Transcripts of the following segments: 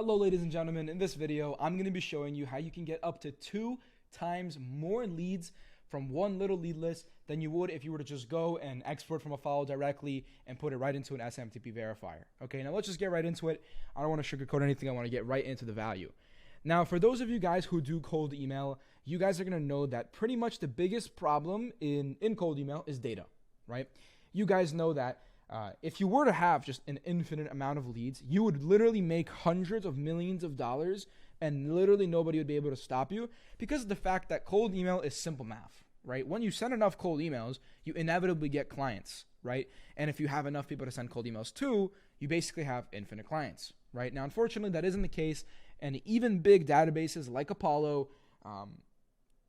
Hello ladies and gentlemen, in this video I'm going to be showing you how you can get up to 2 times more leads from one little lead list than you would if you were to just go and export from a follow directly and put it right into an SMTP verifier. Okay, now let's just get right into it. I don't want to sugarcoat anything, I want to get right into the value. Now for those of you guys who do cold email, you guys are going to know that pretty much the biggest problem in cold email is data, right? You guys know that if you were to have just an infinite amount of leads, you would literally make hundreds of millions of dollars and literally nobody would be able to stop you because of the fact that cold email is simple math, right? When you send enough cold emails, you inevitably get clients, right? And if you have enough people to send cold emails to, you basically have infinite clients, right? Now, unfortunately, that isn't the case. And even big databases like Apollo,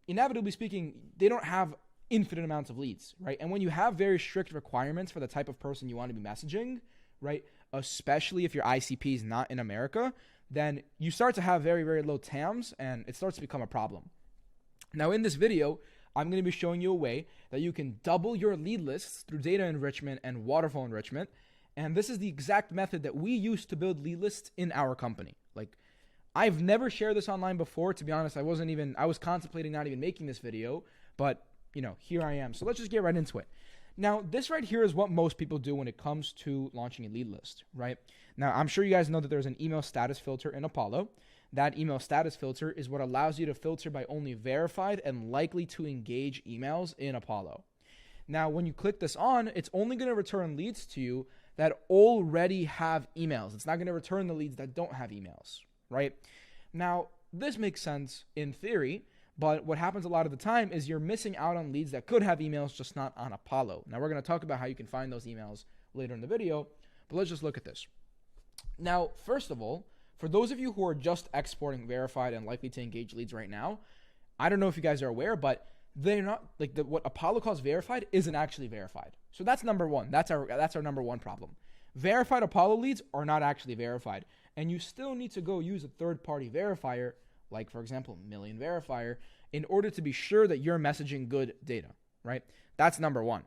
inevitably speaking, they don't have infinite amounts of leads, right? And when you have very strict requirements for the type of person you want to be messaging, right, especially if your ICP is not in America, then you start to have very, very low TAMs and it starts to become a problem. Now in this video, I'm going to be showing you a way that you can double your lead lists through data enrichment and waterfall enrichment. And this is the exact method that we use to build lead lists in our company. Like, I've never shared this online before. To be honest, I was contemplating not even making this video, but here I am. So let's just get right into it. Now, this right here is what most people do when it comes to launching a lead list, right? Now, I'm sure you guys know that there's an email status filter in Apollo. That email status filter is what allows you to filter by only verified and likely to engage emails in Apollo. Now, when you click this on, it's only going to return leads to you that already have emails. It's not going to return the leads that don't have emails, right? Now, this makes sense in theory, but what happens a lot of the time is you're missing out on leads that could have emails, just not on Apollo. Now, we're going to talk about how you can find those emails later in the video, but let's just look at this. Now, first of all, for those of you who are just exporting verified and likely to engage leads right now, I don't know if you guys are aware, but they're not, like, what Apollo calls verified isn't actually verified. So that's number one. That's our number one problem. Verified Apollo leads are not actually verified, and you still need to go use a third-party verifier, like, for example, Million Verifier, in order to be sure that you're messaging good data, right? That's number one.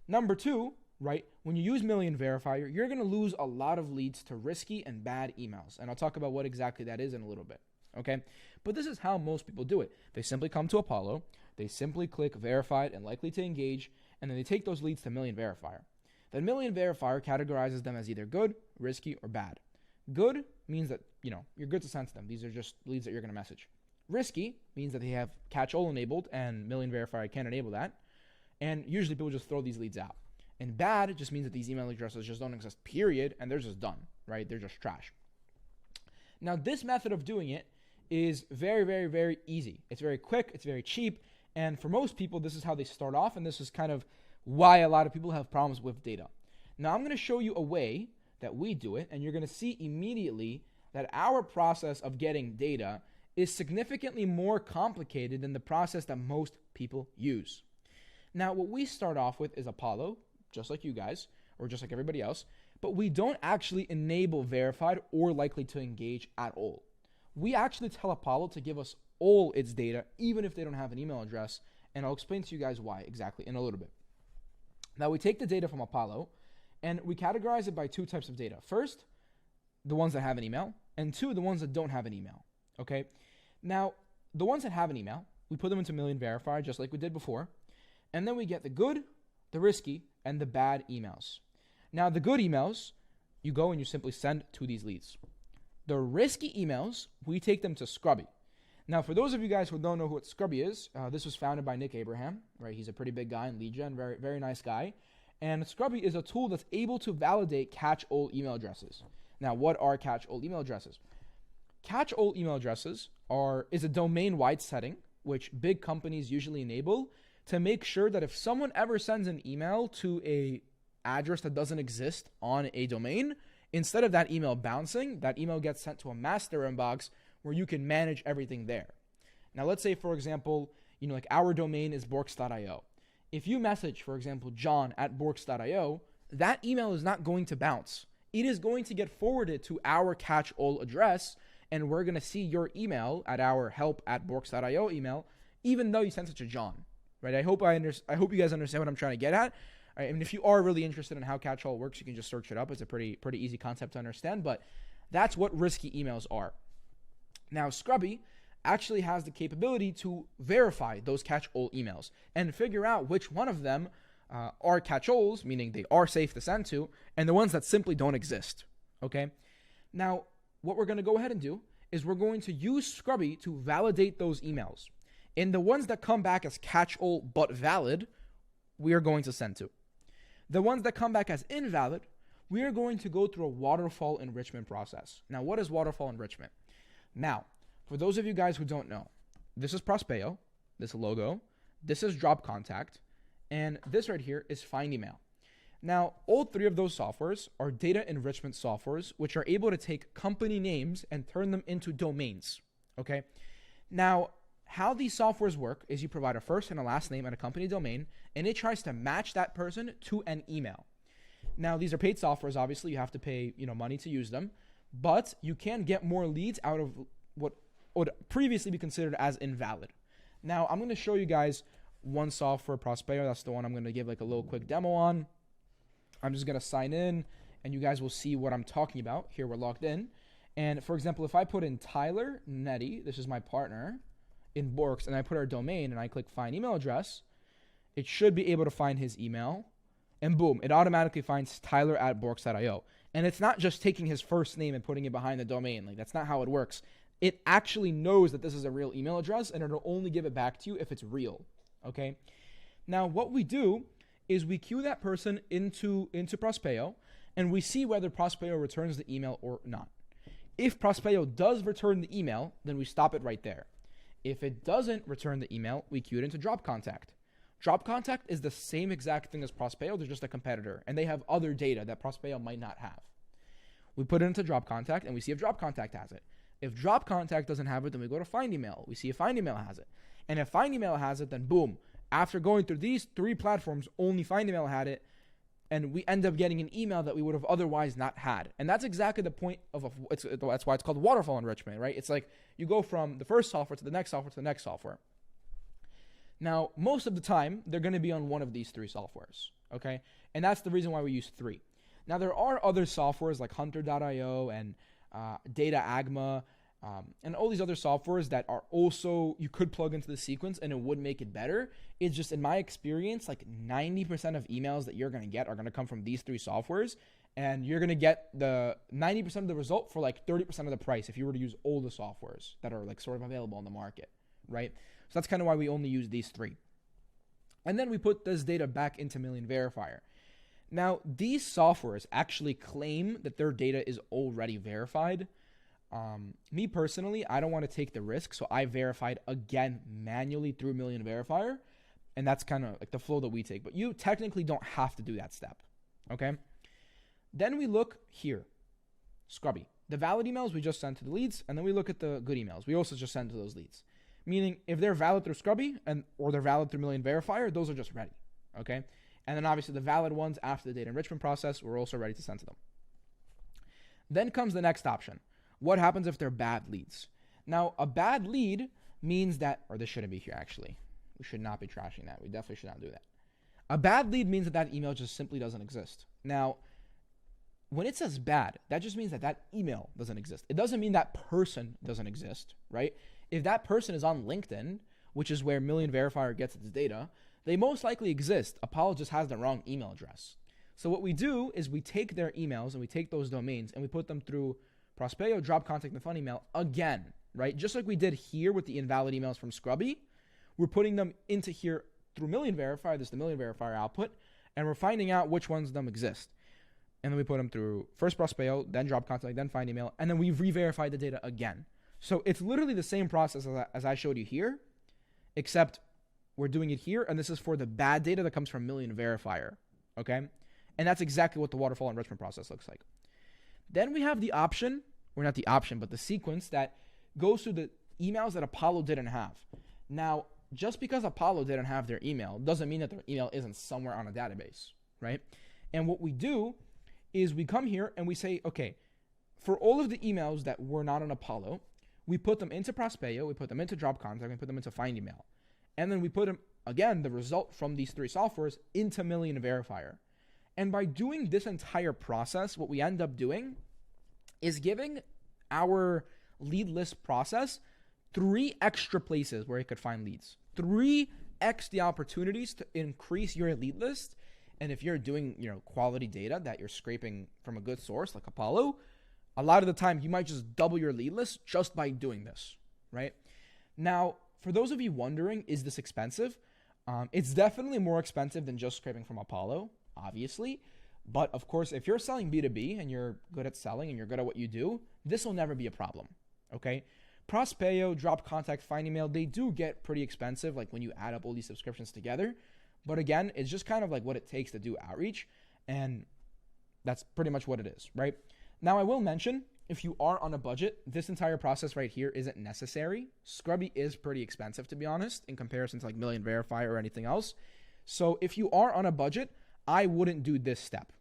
Number two, right, when you use Million Verifier, you're going to lose a lot of leads to risky and bad emails. And I'll talk about what exactly that is in a little bit, okay? But this is how most people do it. They simply come to Apollo, they simply click Verified and Likely to Engage, and then they take those leads to Million Verifier. Then Million Verifier categorizes them as either good, risky, or bad. Good means that, you're good to send to them. These are just leads that you're going to message. Risky means that they have catch-all enabled, and Million Verifier can't enable that. And usually people just throw these leads out. And bad just means that these email addresses just don't exist, period, and they're just done, right? They're just trash. Now, this method of doing it is very, very, very easy. It's very quick. It's very cheap. And for most people, this is how they start off, and this is kind of why a lot of people have problems with data. Now, I'm going to show you a way that we do it, and you're going to see immediately that our process of getting data is significantly more complicated than the process that most people use. Now, what we start off with is Apollo, just like you guys, or just like everybody else, but we don't actually enable verified or likely to engage at all. We actually tell Apollo to give us all its data, even if they don't have an email address, and I'll explain to you guys why exactly in a little bit. Now, we take the data from Apollo, and we categorize it by 2 types of data. First, the ones that have an email, and 2, the ones that don't have an email, okay? Now, the ones that have an email, we put them into Million Verifier, just like we did before, and then we get the good, the risky, and the bad emails. Now, the good emails, you go and you simply send to these leads. The risky emails, we take them to Scrubby. Now, for those of you guys who don't know what Scrubby is, this was founded by Nick Abraham, right? He's a pretty big guy in lead gen, very, very nice guy. And Scrubby is a tool that's able to validate catch-all email addresses. Now, what are catch-all email addresses? Catch-all email addresses is a domain-wide setting, which big companies usually enable to make sure that if someone ever sends an email to a address that doesn't exist on a domain, instead of that email bouncing, that email gets sent to a master inbox where you can manage everything there. Now, let's say, for example, like our domain is borks.io. If you message, for example, john@borks.io, that email is not going to bounce. It is going to get forwarded to our catch-all address, and we're going to see your email at our help@borks.io email, even though you sent it to John, right? I hope you guys understand what I'm trying to get at. I mean, if you are really interested in how catch-all works, you can just search it up. It's a pretty easy concept to understand, but That's what risky emails are. Now, Scrubby actually has the capability to verify those catch-all emails and figure out which one of them are catch-alls, meaning they are safe to send to, and the ones that simply don't exist. Okay? Now, what we're going to go ahead and do is we're going to use Scrubby to validate those emails. And the ones that come back as catch-all but valid, we are going to send to. The ones that come back as invalid, we are going to go through a waterfall enrichment process. Now, what is waterfall enrichment? Now, for those of you guys who don't know, this is Prospeo, this logo, this is drop contact, and this right here is find email. Now, all three of those softwares are data enrichment softwares, which are able to take company names and turn them into domains, okay? Now, how these softwares work is you provide a first and a last name and a company domain, and it tries to match that person to an email. Now, these are paid softwares, obviously. You have to pay, money to use them, but you can get more leads out of what would previously be considered as invalid. Now, I'm going to show you guys one software, Prospero. That's the one I'm going to give like a little quick demo on. I'm just going to sign in, and you guys will see what I'm talking about. Here, we're logged in. And for example, if I put in Tyler Netty, this is my partner, in Borks, and I put our domain, and I click find email address, it should be able to find his email. And boom, it automatically finds tyler@borks.io. And it's not just taking his first name and putting it behind the domain. Like, that's not how it works. It actually knows that this is a real email address, and it'll only give it back to you if it's real, okay? Now, what we do is we queue that person into Prospeo, and we see whether Prospeo returns the email or not. If Prospeo does return the email, then we stop it right there. If it doesn't return the email, we queue it into drop contact. Drop contact is the same exact thing as Prospeo. They're just a competitor, and they have other data that Prospeo might not have. We put it into drop contact, and we see if drop contact has it. If drop contact doesn't have it, then we go to find email. We see if find email has it. And if find email has it, then boom. After going through these three platforms, only find email had it, and we end up getting an email that we would have otherwise not had. And that's exactly the point of that's why it's called waterfall enrichment, right? It's like you go from the first software to the next software to the next software. Now, most of the time, they're going to be on one of these three softwares, okay? And that's the reason why we use three. Now, there are other softwares like Hunter.io and Data Agma and all these other softwares that are also, you could plug into the sequence and it would make it better. It's just, in my experience, like 90% of emails that you're going to get are going to come from these three softwares, and you're going to get the 90% of the result for like 30% of the price if you were to use all the softwares that are like sort of available on the market, right? So that's kind of why we only use these three. And then we put this data back into Million Verifier. Now, these softwares actually claim that their data is already verified. Me personally, I don't want to take the risk, so I verified again manually through Million Verifier, and that's kind of like the flow that we take. But you technically don't have to do that step, okay? Then we look here, Scrubby. The valid emails we just sent to the leads, and then we look at the good emails. We also just send to those leads. Meaning, if they're valid through Scrubby or they're valid through Million Verifier, those are just ready, okay? And then obviously the valid ones after the data enrichment process, we're also ready to send to them. Then comes the next option. What happens if they're bad leads? Now, a bad lead means that, or this shouldn't be here actually. We should not be trashing that. We definitely should not do that. A bad lead means that that email just simply doesn't exist. Now, when it says bad, that just means that that email doesn't exist. It doesn't mean that person doesn't exist, right? If that person is on LinkedIn, which is where Million Verifier gets its data, they most likely exist. Apollo just has the wrong email address. So what we do is we take their emails and we take those domains and we put them through Prospeo, drop contact, and fun email again, right? Just like we did here with the invalid emails from Scrubby, we're putting them into here through Million Verifier. This is the Million Verifier output, and we're finding out which ones of them exist. And then we put them through first Prospeo, then drop contact, then find email, and then we re-verify the data again. So it's literally the same process as I showed you here, except we're doing it here, and this is for the bad data that comes from Million Verifier, okay? And that's exactly what the waterfall enrichment process looks like. Then we have the option, or not the option, but the sequence that goes through the emails that Apollo didn't have. Now, just because Apollo didn't have their email doesn't mean that their email isn't somewhere on a database, right? And what we do is we come here and we say, okay, for all of the emails that were not on Apollo, we put them into Prospeo, we put them into drop contact, we put them into find email. And then we put them, again, the result from these three softwares into Million Verifier. And by doing this entire process, what we end up doing is giving our lead list process 3 extra places where it could find leads. 3x the opportunities to increase your lead list. And if you're doing, quality data that you're scraping from a good source like Apollo, a lot of the time you might just double your lead list just by doing this, right? Now, for those of you wondering, is this expensive? It's definitely more expensive than just scraping from Apollo, obviously. But of course, if you're selling B2B and you're good at selling and you're good at what you do, this will never be a problem, okay? Prospeo, Drop Contact, Find Email, they do get pretty expensive, like when you add up all these subscriptions together. But again, it's just kind of like what it takes to do outreach. And that's pretty much what it is, right? Now, I will mention, if you are on a budget, this entire process right here isn't necessary. Scrubby is pretty expensive, to be honest, in comparison to like Million Verify or anything else. So if you are on a budget, I wouldn't do this step,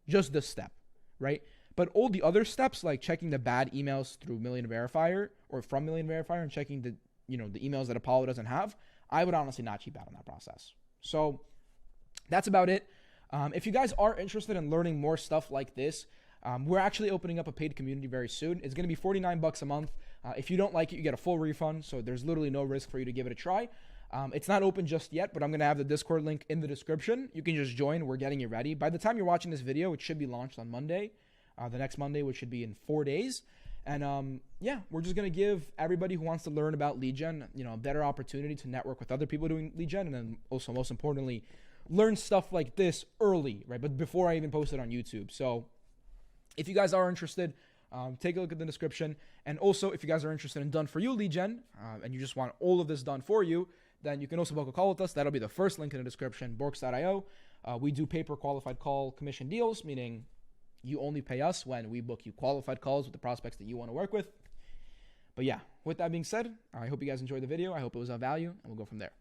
just this step, right? But all the other steps, like checking the bad emails through Million Verifier or from Million Verifier and checking the emails that Apollo doesn't have, I would honestly not cheap out on that process. So that's about it. If you guys are interested in learning more stuff like this, we're actually opening up a paid community very soon. It's going to be $49 a month. If you don't like it, you get a full refund. So there's literally no risk for you to give it a try. It's not open just yet, but I'm going to have the Discord link in the description. You can just join. We're getting you ready. By the time you're watching this video, it should be launched on Monday, the next Monday, which should be in 4 days. And we're just going to give everybody who wants to learn about lead gen, a better opportunity to network with other people doing lead gen. And then also, most importantly, learn stuff like this early, right? But before I even post it on YouTube. So if you guys are interested, take a look at the description. And also, if you guys are interested in done for you lead gen, and you just want all of this done for you, then you can also book a call with us. That'll be the first link in the description, borks.io. We do paper qualified call commission deals, meaning you only pay us when we book you qualified calls with the prospects that you want to work with. But yeah, with that being said, I hope you guys enjoyed the video. I hope it was of value, and we'll go from there.